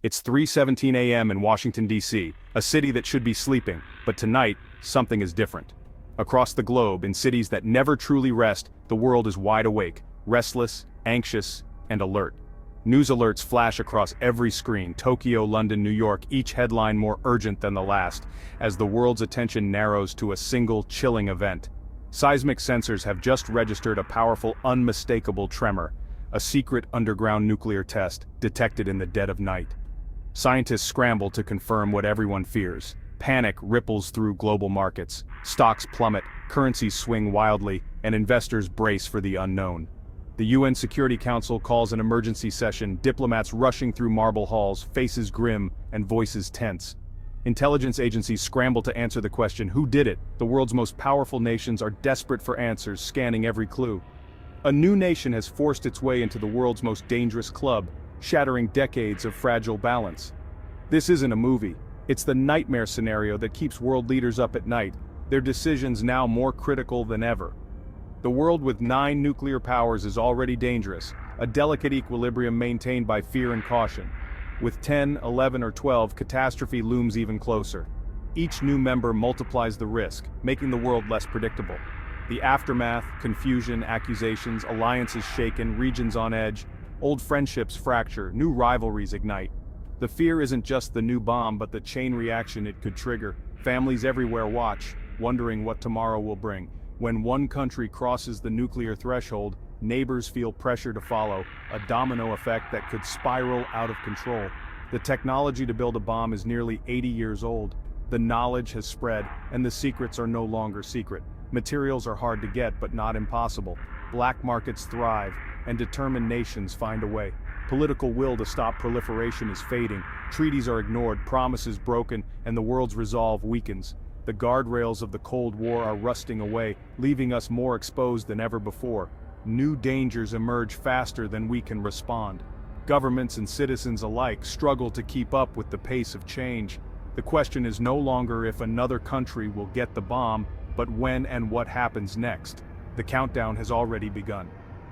It's 3:17 a.m. in Washington, D.C., a city that should be sleeping, but tonight, something is different. Across the globe, in cities that never truly rest, the world is wide awake, restless, anxious, and alert. News alerts flash across every screen: Tokyo, London, New York, each headline more urgent than the last, as the world's attention narrows to a single, chilling event. Seismic sensors have just registered a powerful, unmistakable tremor, a secret underground nuclear test, detected in the dead of night. Scientists scramble to confirm what everyone fears. Panic ripples through global markets, stocks plummet, currencies swing wildly, and investors brace for the unknown. The UN Security Council calls an emergency session, diplomats rushing through marble halls, faces grim and voices tense. Intelligence agencies scramble to answer the question, who did it? The world's most powerful nations are desperate for answers, scanning every clue. A new nation has forced its way into the world's most dangerous club, shattering decades of fragile balance. This isn't a movie. It's the nightmare scenario that keeps world leaders up at night, their decisions now more critical than ever. The world with 9 nuclear powers is already dangerous, a delicate equilibrium maintained by fear and caution. With 10, 11, or 12, catastrophe looms even closer. Each new member multiplies the risk, making the world less predictable. The aftermath, confusion, accusations, alliances shaken, regions on edge, old friendships fracture, new rivalries ignite. The fear isn't just the new bomb, but the chain reaction it could trigger. Families everywhere watch, wondering what tomorrow will bring. When one country crosses the nuclear threshold, neighbors feel pressure to follow, a domino effect that could spiral out of control. The technology to build a bomb is nearly 80 years old. The knowledge has spread, and the secrets are no longer secret. Materials are hard to get, but not impossible. Black markets thrive, and determined nations find a way. Political will to stop proliferation is fading, treaties are ignored, promises broken, and the world's resolve weakens. The guardrails of the Cold War are rusting away, leaving us more exposed than ever before. New dangers emerge faster than we can respond. Governments and citizens alike struggle to keep up with the pace of change. The question is no longer if another country will get the bomb, but when and what happens next. The countdown has already begun.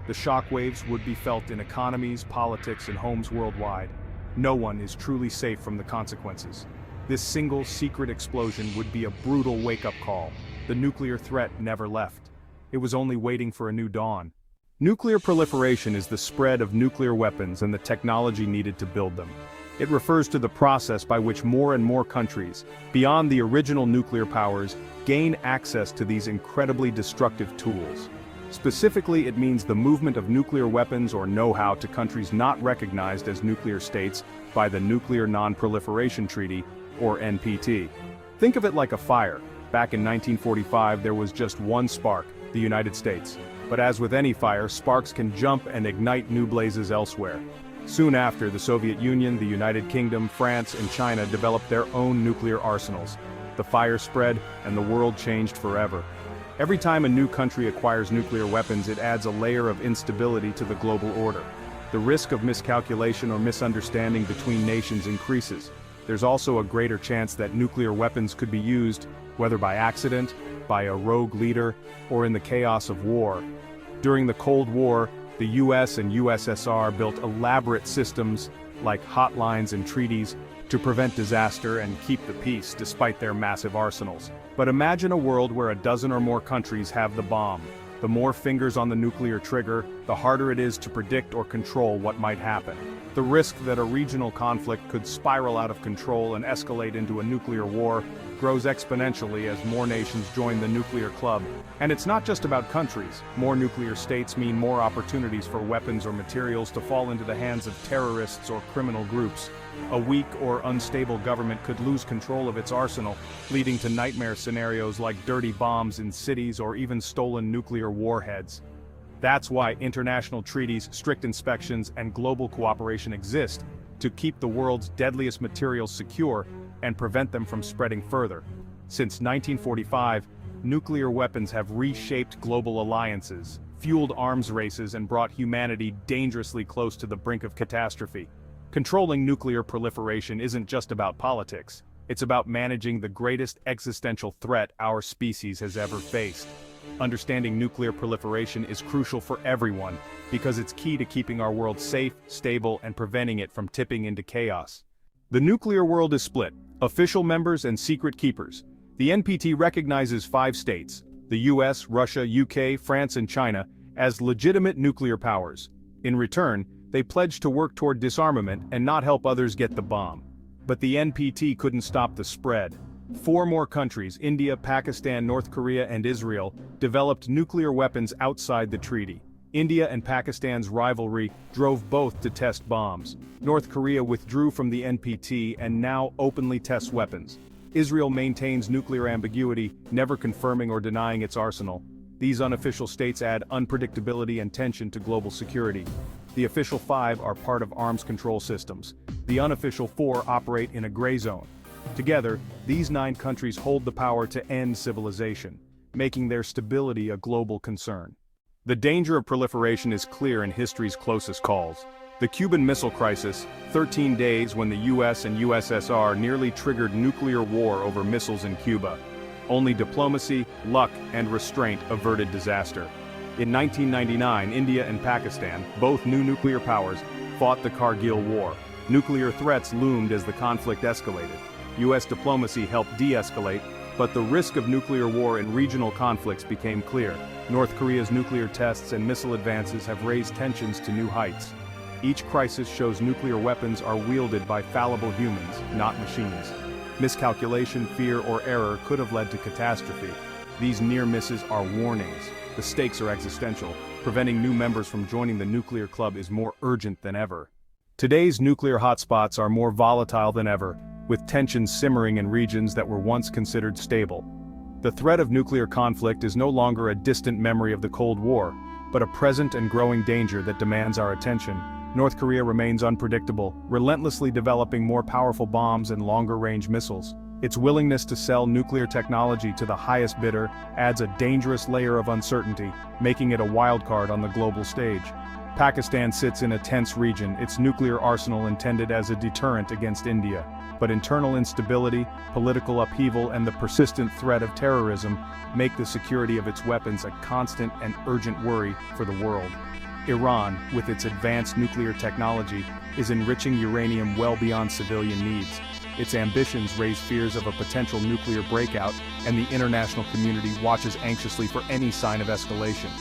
The shockwaves would be felt in economies, politics, and homes worldwide. No one is truly safe from the consequences. This single secret explosion would be a brutal wake-up call. The nuclear threat never left. It was only waiting for a new dawn. Nuclear proliferation is the spread of nuclear weapons and the technology needed to build them. It refers to the process by which more and more countries, beyond the original nuclear powers, gain access to these incredibly destructive tools. Specifically, it means the movement of nuclear weapons or know-how to countries not recognized as nuclear states by the Nuclear Non-Proliferation Treaty, or NPT. Think of it like a fire. Back in 1945, there was just one spark, the United States. But as with any fire, sparks can jump and ignite new blazes elsewhere. Soon after, the Soviet Union, the United Kingdom, France, and China developed their own nuclear arsenals. The fire spread, and the world changed forever. Every time a new country acquires nuclear weapons, it adds a layer of instability to the global order. The risk of miscalculation or misunderstanding between nations increases. There's also a greater chance that nuclear weapons could be used, whether by accident, by a rogue leader, or in the chaos of war. During the Cold War, the US and USSR built elaborate systems, like hotlines and treaties, to prevent disaster and keep the peace despite their massive arsenals. But imagine a world where a dozen or more countries have the bomb. The more fingers on the nuclear trigger, the harder it is to predict or control what might happen. The risk that a regional conflict could spiral out of control and escalate into a nuclear war grows exponentially as more nations join the nuclear club. And it's not just about countries. More nuclear states mean more opportunities for weapons or materials to fall into the hands of terrorists or criminal groups. A weak or unstable government could lose control of its arsenal, leading to nightmare scenarios like dirty bombs in cities or even stolen nuclear warheads. That's why international treaties, strict inspections, and global cooperation exist, to keep the world's deadliest materials secure and prevent them from spreading further. Since 1945, nuclear weapons have reshaped global alliances, fueled arms races, and brought humanity dangerously close to the brink of catastrophe. Controlling nuclear proliferation isn't just about politics. It's about managing the greatest existential threat our species has ever faced. Understanding nuclear proliferation is crucial for everyone, because it's key to keeping our world safe, stable, and preventing it from tipping into chaos. The nuclear world is split: official members and secret keepers. The NPT recognizes 5 states, the US, Russia, UK, France and China, as legitimate nuclear powers. In return, they pledge to work toward disarmament and not help others get the bomb. But the NPT couldn't stop the spread. 4 more countries, India, Pakistan, North Korea and Israel, developed nuclear weapons outside the treaty. India and Pakistan's rivalry drove both to test bombs. North Korea withdrew from the NPT and now openly tests weapons. Israel maintains nuclear ambiguity, never confirming or denying its arsenal. These unofficial states add unpredictability and tension to global security. The official 5 are part of arms control systems. The unofficial 4 operate in a gray zone. Together, these 9 countries hold the power to end civilization, making their stability a global concern. The danger of proliferation is clear in history's closest calls. The Cuban Missile Crisis, 13 days when the US and USSR nearly triggered nuclear war over missiles in Cuba. Only diplomacy, luck, and restraint averted disaster. In 1999, India and Pakistan, both new nuclear powers, fought the Kargil War. Nuclear threats loomed as the conflict escalated. US diplomacy helped de-escalate, but the risk of nuclear war in regional conflicts became clear. North Korea's nuclear tests and missile advances have raised tensions to new heights. Each crisis shows nuclear weapons are wielded by fallible humans, not machines. Miscalculation, fear, or error could have led to catastrophe. These near misses are warnings. The stakes are existential. Preventing new members from joining the nuclear club is more urgent than ever. Today's nuclear hotspots are more volatile than ever, with tensions simmering in regions that were once considered stable. The threat of nuclear conflict is no longer a distant memory of the Cold War, but a present and growing danger that demands our attention. North Korea remains unpredictable, relentlessly developing more powerful bombs and longer-range missiles. Its willingness to sell nuclear technology to the highest bidder adds a dangerous layer of uncertainty, making it a wildcard on the global stage. Pakistan sits in a tense region, its nuclear arsenal intended as a deterrent against India. But internal instability, political upheaval, and the persistent threat of terrorism make the security of its weapons a constant and urgent worry for the world. Iran, with its advanced nuclear technology, is enriching uranium well beyond civilian needs. Its ambitions raise fears of a potential nuclear breakout, and the international community watches anxiously for any sign of escalation.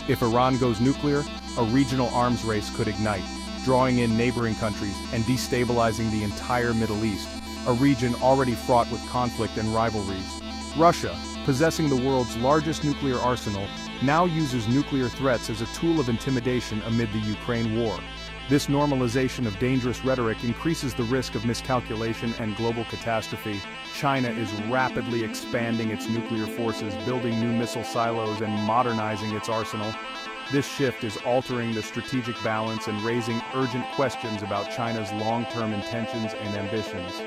If Iran goes nuclear, a regional arms race could ignite, drawing in neighboring countries and destabilizing the entire Middle East, a region already fraught with conflict and rivalries. Russia, possessing the world's largest nuclear arsenal, now uses nuclear threats as a tool of intimidation amid the Ukraine war. This normalization of dangerous rhetoric increases the risk of miscalculation and global catastrophe. China is rapidly expanding its nuclear forces, building new missile silos and modernizing its arsenal. This shift is altering the strategic balance and raising urgent questions about China's long-term intentions and ambitions.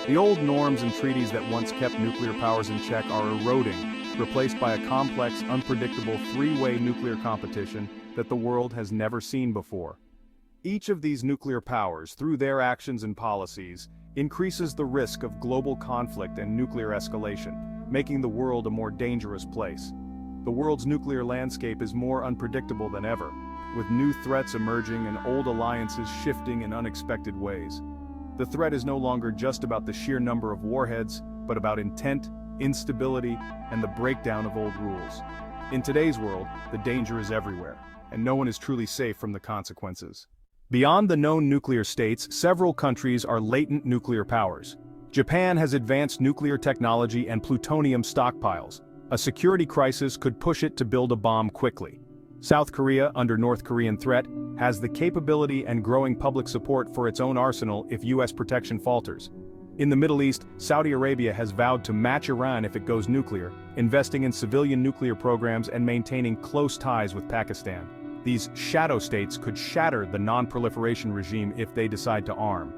The old norms and treaties that once kept nuclear powers in check are eroding, replaced by a complex, unpredictable three-way nuclear competition that the world has never seen before. Each of these nuclear powers, through their actions and policies, increases the risk of global conflict and nuclear escalation, making the world a more dangerous place. The world's nuclear landscape is more unpredictable than ever, with new threats emerging and old alliances shifting in unexpected ways. The threat is no longer just about the sheer number of warheads, but about intent, instability, and the breakdown of old rules. In today's world, the danger is everywhere, and no one is truly safe from the consequences. Beyond the known nuclear states, several countries are latent nuclear powers. Japan has advanced nuclear technology and plutonium stockpiles. A security crisis could push it to build a bomb quickly. South Korea, under North Korean threat, has the capability and growing public support for its own arsenal if US protection falters. In the Middle East, Saudi Arabia has vowed to match Iran if it goes nuclear, investing in civilian nuclear programs and maintaining close ties with Pakistan. These shadow states could shatter the non-proliferation regime if they decide to arm.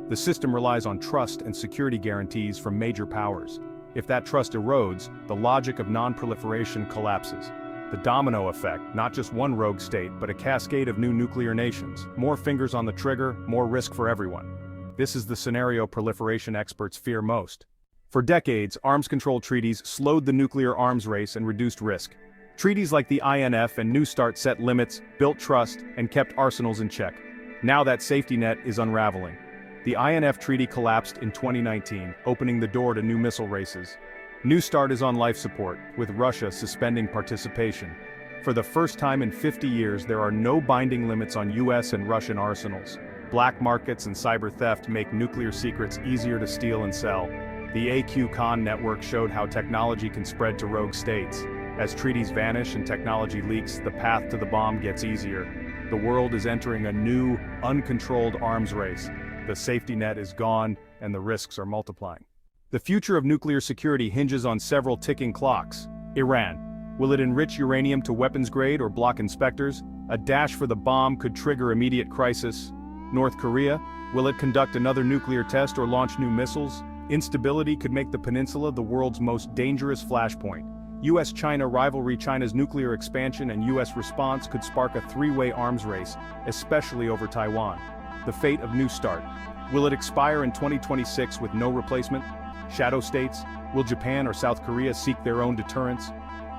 The system relies on trust and security guarantees from major powers. If that trust erodes, the logic of non-proliferation collapses. The domino effect, not just one rogue state, but a cascade of new nuclear nations. More fingers on the trigger, more risk for everyone. This is the scenario proliferation experts fear most. For decades, arms control treaties slowed the nuclear arms race and reduced risk. Treaties like the INF and New START set limits, built trust, and kept arsenals in check. Now that safety net is unraveling. The INF Treaty collapsed in 2019, opening the door to new missile races. New START is on life support, with Russia suspending participation. For the first time in 50 years, there are no binding limits on US and Russian arsenals. Black markets and cyber theft make nuclear secrets easier to steal and sell. The AQ-Con network showed how technology can spread to rogue states. As treaties vanish and technology leaks, the path to the bomb gets easier. The world is entering a new, uncontrolled arms race. The safety net is gone, and the risks are multiplying. The future of nuclear security hinges on several ticking clocks. Iran. Will it enrich uranium to weapons grade or block inspectors? A dash for the bomb could trigger immediate crisis. North Korea. Will it conduct another nuclear test or launch new missiles? Instability could make the peninsula the world's most dangerous flashpoint. US-China rivalry. China's nuclear expansion and US response could spark a three-way arms race, especially over Taiwan. The fate of New START. Will it expire in 2026 with no replacement? Shadow states. Will Japan or South Korea seek their own deterrence?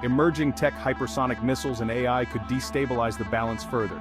Emerging tech hypersonic missiles and AI could destabilize the balance further.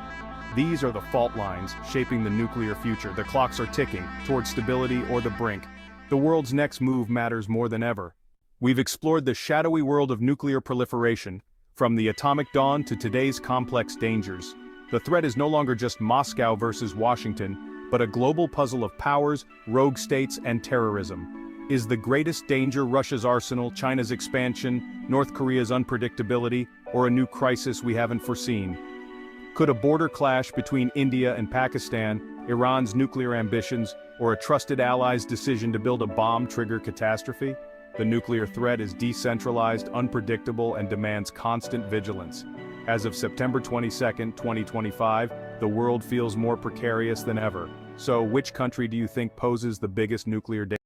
These are the fault lines shaping the nuclear future. The clocks are ticking toward stability or the brink. The world's next move matters more than ever. We've explored the shadowy world of nuclear proliferation, from the atomic dawn to today's complex dangers. The threat is no longer just Moscow versus Washington, but a global puzzle of powers, rogue states, and terrorism. Is the greatest danger Russia's arsenal, China's expansion, North Korea's unpredictability, or a new crisis we haven't foreseen? Could a border clash between India and Pakistan, Iran's nuclear ambitions, or a trusted ally's decision to build a bomb trigger catastrophe? The nuclear threat is decentralized, unpredictable, and demands constant vigilance. As of September 22, 2025, the world feels more precarious than ever. So, which country do you think poses the biggest nuclear danger?